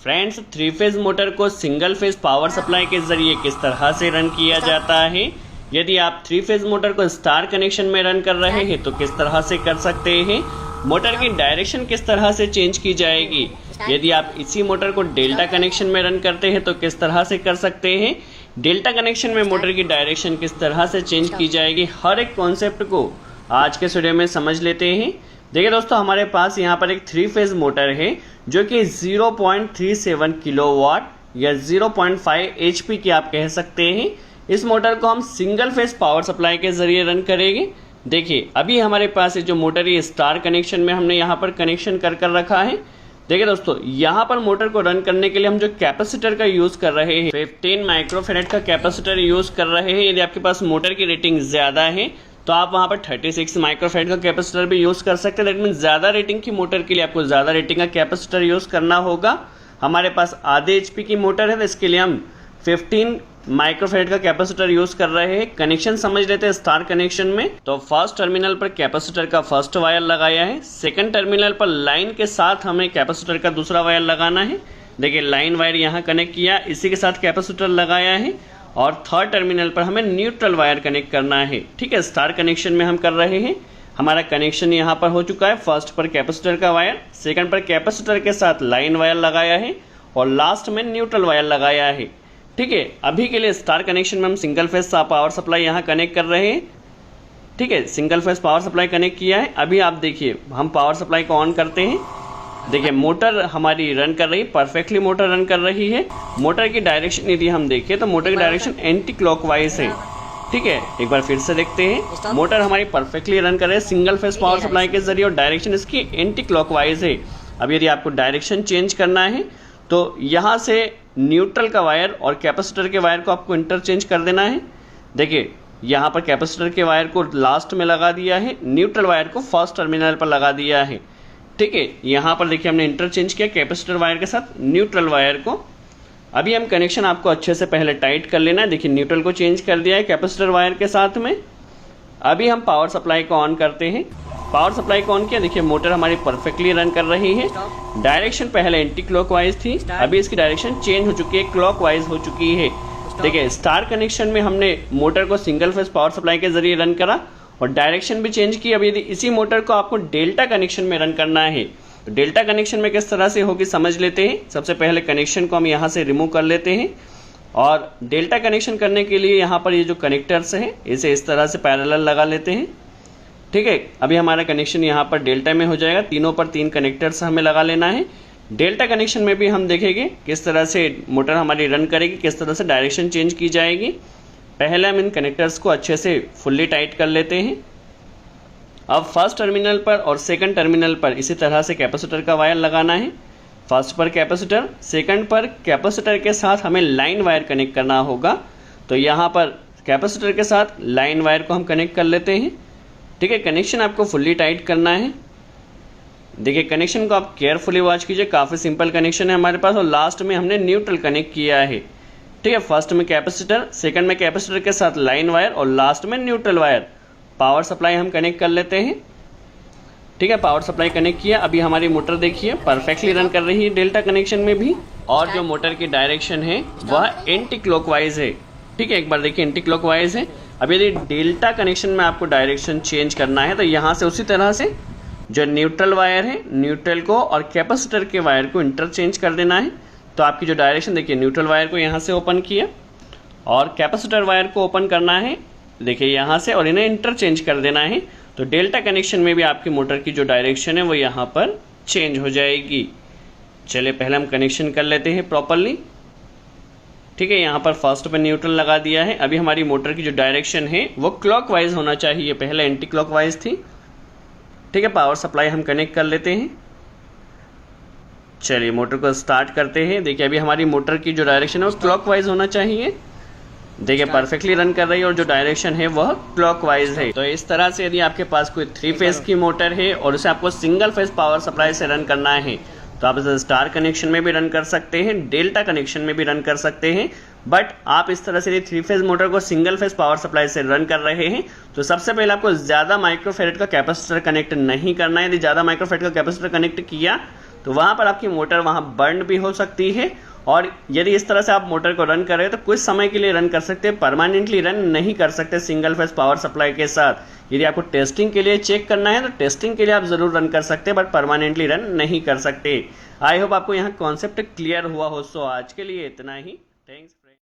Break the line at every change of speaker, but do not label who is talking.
Friends, three phase motor को single phase power supply के जरिए किस तरह से रन किया जाता है। यदि आप थ्री फेज मोटर को स्टार कनेक्शन में रन कर रहे हैं तो किस तरह से कर सकते हैं। मोटर की डायरेक्शन किस तरह से चेंज की जाएगी। यदि आप इसी मोटर को डेल्टा कनेक्शन में रन करते हैं तो किस तरह से कर सकते हैं। डेल्टा कनेक्शन में मोटर की डायरेक्शन किस तरह से चेंज की जाएगी। हर एक कॉन्सेप्ट को आज के वीडियो में समझ लेते हैं। देखिए दोस्तों, हमारे पास यहाँ पर एक थ्री फेज मोटर है जो कि 0.37 किलोवाट या 0.5 HP की आप कह सकते हैं। इस मोटर को हम सिंगल फेज पावर सप्लाई के जरिए रन करेंगे। देखिए, अभी हमारे पास जो मोटर है स्टार कनेक्शन में हमने यहाँ पर कनेक्शन कर रखा है। देखिए दोस्तों, यहाँ पर मोटर को रन करने के लिए हम जो कैपेसिटर का यूज कर रहे हैं 15 माइक्रोफेरेड का कैपेसिटर यूज कर रहे हैं। यदि आपके पास मोटर की रेटिंग ज्यादा है तो आप वहां पर 36 माइक्रोफेरेड का कैपेसिटर भी यूज कर सकते हैं। दैट मीन ज्यादा रेटिंग की मोटर के लिए आपको ज्यादा रेटिंग का कैपेसिटर यूज करना होगा। हमारे पास आधे HP की मोटर है तो इसके लिए हम 15 माइक्रोफेरेड का कैपेसिटर यूज कर रहे हैं। कनेक्शन समझ लेते हैं स्टार कनेक्शन में। तो फर्स्ट टर्मिनल पर कैपेसिटर का फर्स्ट वायर लगाया है। सेकंड टर्मिनल पर लाइन के साथ हमें कैपेसिटर का दूसरा वायर लगाना है। देखिए, लाइन वायर यहाँ कनेक्ट किया, इसी के साथ कैपेसिटर लगाया है। और थर्ड टर्मिनल पर हमें न्यूट्रल वायर कनेक्ट करना है। ठीक है, स्टार कनेक्शन में हम कर रहे हैं। हमारा कनेक्शन यहाँ पर हो चुका है। फर्स्ट पर कैपेसिटर का वायर, सेकंड पर कैपेसिटर के साथ लाइन वायर लगाया है और लास्ट में न्यूट्रल वायर लगाया है। ठीक है, अभी के लिए स्टार कनेक्शन में हम सिंगल फेज पावर सप्लाई यहाँ कनेक्ट कर रहे हैं। ठीक है, single phase power supply connect किया है। अभी आप देखिए, हम पावर सप्लाई को ऑन करते हैं। देखिए, मोटर हमारी रन कर रही है, परफेक्टली मोटर रन कर रही है। मोटर की डायरेक्शन यदि हम देखें तो मोटर की डायरेक्शन एंटी क्लॉकवाइज है। ठीक है, एक बार फिर से देखते हैं। मोटर हमारी परफेक्टली रन कर रही है सिंगल फेज पावर सप्लाई के जरिए और डायरेक्शन इसकी एंटी क्लॉकवाइज है। अब यदि आपको डायरेक्शन चेंज करना है तो यहाँ से न्यूट्रल का वायर और कैपेसिटर के वायर को आपको इंटरचेंज कर देना है। देखिए, यहाँ पर कैपेसिटर के वायर को लास्ट में लगा दिया है, न्यूट्रल वायर को फर्स्ट टर्मिनल पर लगा दिया है। ठीक है, यहाँ पर देखिए हमने इंटरचेंज किया कैपेसिटर वायर के साथ न्यूट्रल वायर को। अभी हम कनेक्शन आपको अच्छे से पहले टाइट कर लेना है। देखिए, न्यूट्रल को चेंज कर दिया है कैपेसिटर वायर के साथ में। अभी हम पावर सप्लाई को ऑन करते हैं। पावर सप्लाई को ऑन किया। देखिए, मोटर हमारी परफेक्टली रन कर रही है। डायरेक्शन पहले एंटी क्लॉकवाइज थी, अभी इसकी डायरेक्शन चेंज हो चुकी है, क्लॉकवाइज हो चुकी है। देखिए, स्टार कनेक्शन में हमने मोटर को सिंगल फेज पावर सप्लाई के जरिए रन करा और डायरेक्शन भी चेंज की। अब यदि इसी मोटर को आपको डेल्टा कनेक्शन में रन करना है तो डेल्टा कनेक्शन में किस तरह से होगी समझ लेते हैं। सबसे पहले कनेक्शन को हम यहाँ से रिमूव कर लेते हैं और डेल्टा कनेक्शन करने के लिए यहाँ पर ये जो कनेक्टर्स हैं इसे इस तरह से पैरेलल लगा लेते हैं। ठीक है, अभी हमारा कनेक्शन यहाँ पर डेल्टा में हो जाएगा। तीनों पर 3 कनेक्टर्स हमें लगा लेना है। डेल्टा कनेक्शन में भी हम देखेंगे किस तरह से मोटर हमारी रन करेगी, किस तरह से डायरेक्शन चेंज की जाएगी। पहले हम इन कनेक्टर्स को अच्छे से फुल्ली टाइट कर लेते हैं। अब फर्स्ट टर्मिनल पर और सेकंड टर्मिनल पर इसी तरह से कैपेसिटर का वायर लगाना है। फर्स्ट पर कैपेसिटर, सेकंड पर कैपेसिटर के साथ हमें लाइन वायर कनेक्ट करना होगा। तो यहाँ पर कैपेसिटर के साथ लाइन वायर को हम कनेक्ट कर लेते हैं। ठीक है, कनेक्शन आपको फुल्ली टाइट करना है। देखिए, कनेक्शन को आप केयरफुली वॉच कीजिए, काफ़ी सिंपल कनेक्शन है हमारे पास। और लास्ट में हमने न्यूट्रल कनेक्ट किया है। ठीक है, फर्स्ट में कैपेसिटर, सेकंड में कैपेसिटर के साथ लाइन वायर और लास्ट में न्यूट्रल वायर। पावर सप्लाई हम कनेक्ट कर लेते हैं। ठीक है, पावर सप्लाई कनेक्ट किया। अभी हमारी मोटर देखिए परफेक्टली रन कर रही है डेल्टा कनेक्शन में भी। और जो मोटर की डायरेक्शन है वह एंटी क्लॉकवाइज है। ठीक है, एक बार देखिए एंटी क्लॉकवाइज है। अब यदि डेल्टा कनेक्शन में आपको डायरेक्शन चेंज करना है तो यहाँ से उसी तरह से जो न्यूट्रल वायर है, न्यूट्रल को और कैपेसिटर के वायर को इंटरचेंज कर देना है। तो आपकी जो डायरेक्शन देखिए, न्यूट्रल वायर को यहाँ से ओपन किया और कैपेसिटर वायर को ओपन करना है। देखिए यहाँ से, और इन्हें इंटरचेंज कर देना है। तो डेल्टा कनेक्शन में भी आपकी मोटर की जो डायरेक्शन है वो यहाँ पर चेंज हो जाएगी। चलिए पहले हम कनेक्शन कर लेते हैं प्रॉपरली। ठीक है, यहाँ पर फर्स्ट पे न्यूट्रल लगा दिया है। अभी हमारी मोटर की जो डायरेक्शन है वो क्लॉकवाइज होना चाहिए, पहले एंटी क्लॉकवाइज थी। ठीक है, पावर सप्लाई हम कनेक्ट कर लेते हैं। चलिए मोटर को स्टार्ट करते हैं। देखिए, अभी हमारी मोटर की जो डायरेक्शन है वो क्लॉकवाइज होना चाहिए। देखिए, परफेक्टली रन कर रही है और जो डायरेक्शन है वह क्लॉकवाइज है। तो इस तरह से यदि आपके पास कोई थ्री फेज की मोटर है और उसे आपको सिंगल फेज पावर सप्लाई से रन करना है तो आप इसे स्टार कनेक्शन में भी रन कर सकते हैं, डेल्टा कनेक्शन में भी रन कर सकते हैं। बट आप इस तरह से यदि थ्री फेज मोटर को सिंगल फेज पावर सप्लाई से रन कर रहे हैं तो सबसे पहले आपको ज़्यादा माइक्रोफेरेड का कैपेसिटर कनेक्ट नहीं करना है। यदि ज़्यादा माइक्रोफेरेड का कैपेसिटर कनेक्ट किया तो वहाँ पर आपकी मोटर वहाँ बर्न भी हो सकती है। और यदि इस तरह से आप मोटर को रन कर रहे हो तो कुछ समय के लिए रन कर सकते हैं, परमानेंटली रन नहीं कर सकते सिंगल फेज पावर सप्लाई के साथ। यदि आपको टेस्टिंग के लिए चेक करना है तो टेस्टिंग के लिए आप जरूर रन कर सकते हैं, बट परमानेंटली रन नहीं कर सकते। आई होप आपको यहाँ कॉन्सेप्ट क्लियर हुआ हो। सो आज के लिए इतना ही। थैंक्स।